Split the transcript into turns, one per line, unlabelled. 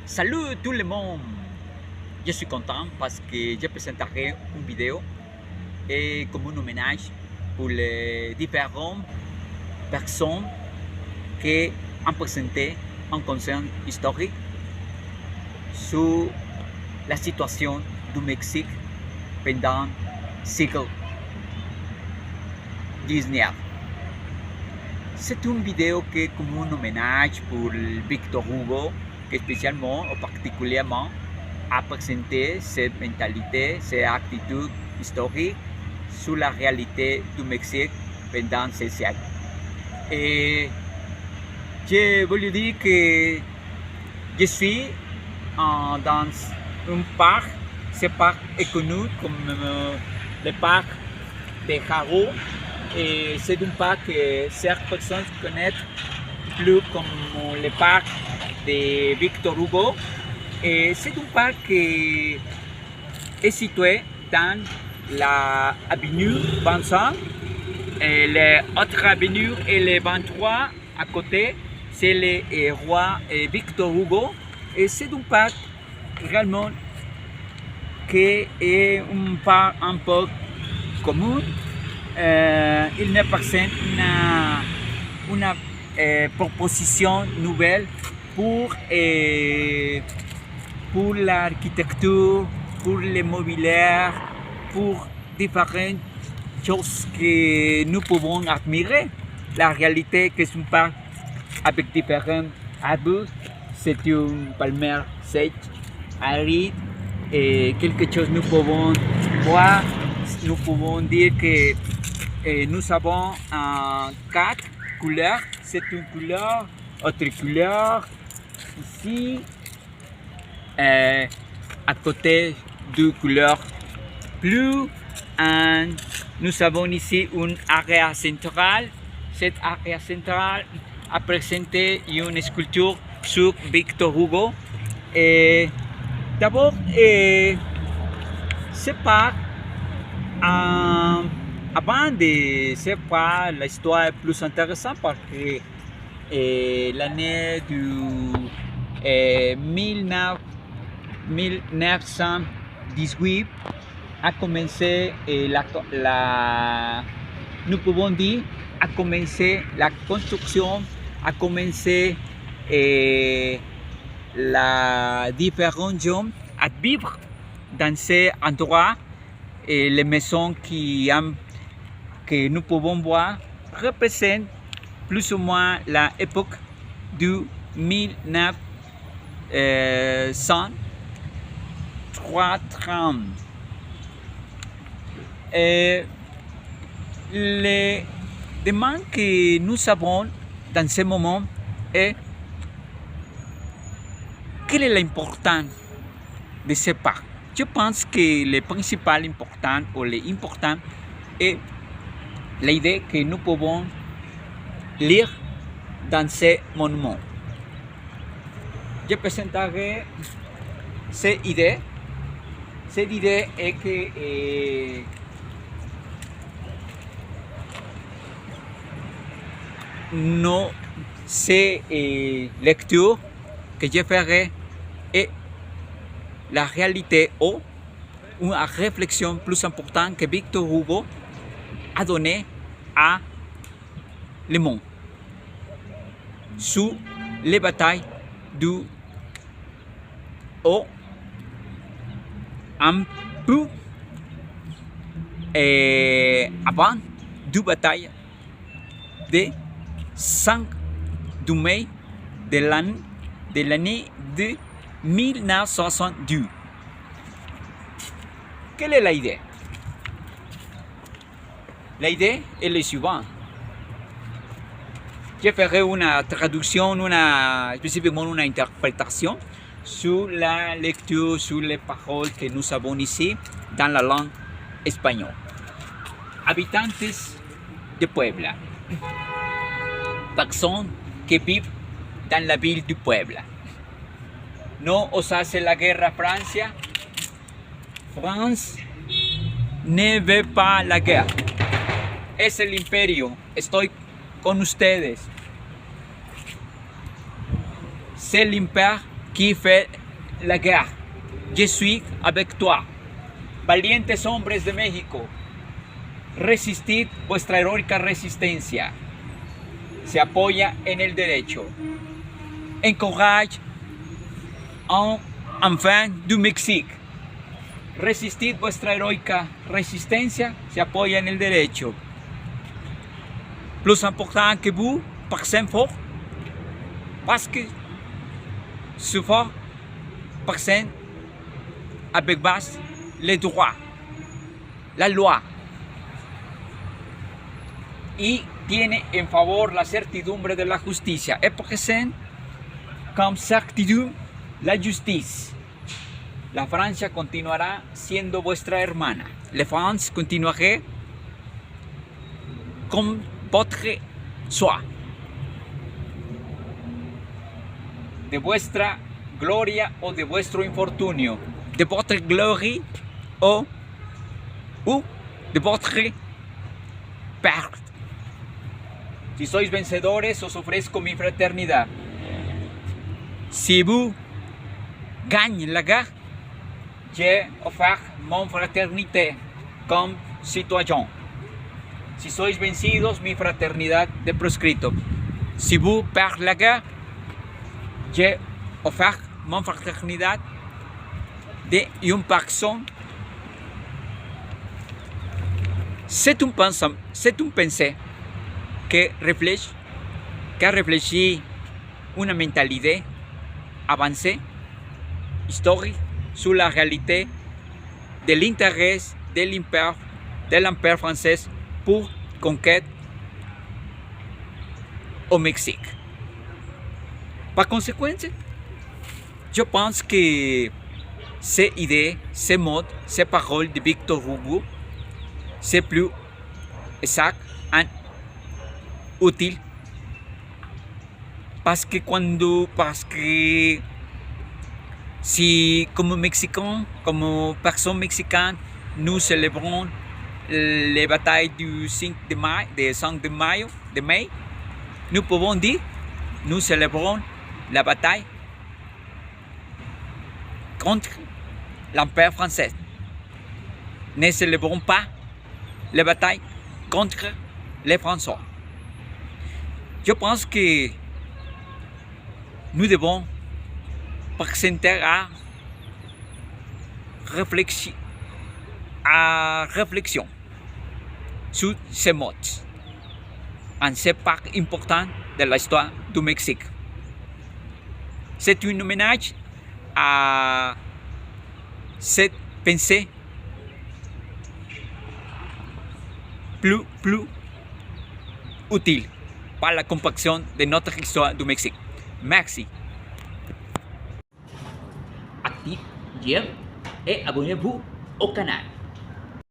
Salut tout le monde! Je suis content parce que je présenterai une vidéo et comme un hommage pour les différentes personnes qui ont présenté un concert historique sur la situation du Mexique pendant le siècle XIX. C'est une vidéo qui est comme un hommage pour Victor Hugo, qui spécialement ou particulièrement a présenté cette mentalité, cette attitude historique sur la réalité du Mexique pendant ce siècle. Et je voulais dire que je suis dans un parc, ce parc est connu comme le parc de Jaro. Et c'est un parc que certaines personnes connaissent plus comme le parc de Victor Hugo. Et c'est un parc qui est situé dans l'avenue 25 et l'autre avenue et le 23 à côté, c'est le roi Victor Hugo. Et c'est un parc réellement qui est un parc un peu commun. Il me présente une proposition nouvelle pour l'architecture, pour le mobilier, pour différentes choses que nous pouvons admirer. La réalité que c'est un parc avec différents arbres, c'est une palmière sèche, aride, et quelque chose nous pouvons voir. Nous pouvons dire que nous avons quatre couleurs. C'est une couleur, autre couleur ici, à côté de couleur bleue. Nous avons ici une area centrale. Cette area centrale a présenté une sculpture sur Victor Hugo. D'abord, c'est pas avant de savoir l'histoire est plus intéressante parce que l'année du 1918 a commencé nous pouvons dire a commencé la construction, a commencé la différents gens à vivre dans ces endroits. Et les maisons que nous pouvons voir représentent plus ou moins l'époque du 1930. Et les demandes que nous avons dans ce moment est quelle est l'importance de ce parc. Je pense que le principal important ou l'important est l'idée que nous pouvons lire dans ces monuments. Je présenterai cette idée. Cette idée est que ces lectures que je ferai est la réalité ou une réflexion plus importante que Victor Hugo a donnée à le monde sur les batailles du un peu avant la bataille de 5 du mai de l'année de 1962. Quelle est l'idée? L'idée est le suivant. Je ferai une traduction, spécifiquement une interprétation sur la lecture, sur les paroles que nous avons ici dans la langue espagnole. Habitantes de Puebla. Personnes qui vivent dans la ville de Puebla. No os hace la guerra a Francia. France ne veut pas la guerre. Es el imperio. Estoy con ustedes. C'est l'Empire qui fait la guerre. Je suis avec toi. Valientes hombres de México, resistid vuestra heroica resistencia. Se apoya en el derecho. Encourage un enfant du Mexique. Resistid vuestra heroica resistencia. Se apoya en el derecho. Plus important que vous, personne fort, parce que souvent, personne avec base les droits, la loi, y tiene en favor la certidumbre de la justicia. Et present comme certidumbre la justice. La Francia continuará siendo vuestra hermana. La France continuará comme votre soi. De vuestra gloria o de vuestro infortunio. De votre gloria o de votre perte. Si sois vencedores, os ofrezco mi fraternidad. Si vous gagnez la guerre, j'ai offert mon fraternité comme citoyen. Si sois vencidos, mi fraternidad de proscrito. Si vous perdez la guerre, j'ai offert mon fraternidad de une personne. C'est un pensée que réfléchit une mentalité avancée, historique, sur la réalité de l'intérêt de l'Empire français pour conquête au Mexique. Par conséquent, je pense que ces idées, ces mots, ces paroles de Victor Hugo, c'est plus exact et utile parce que si comme Mexicains, comme personnes mexicaines, nous célébrons les batailles du 5 de mai, nous pouvons dire nous célébrons la bataille contre l'Empire français. Ne célébrons pas la bataille contre les Français. Je pense que nous devons présenter à réflexion sur ces mots. Et c'est part importante de l'histoire du Mexique. C'est un hommage à cette pensée plus utile pour la compréhension de notre histoire du Mexique. Merci. Active, j'aime et abonnez-vous au canal.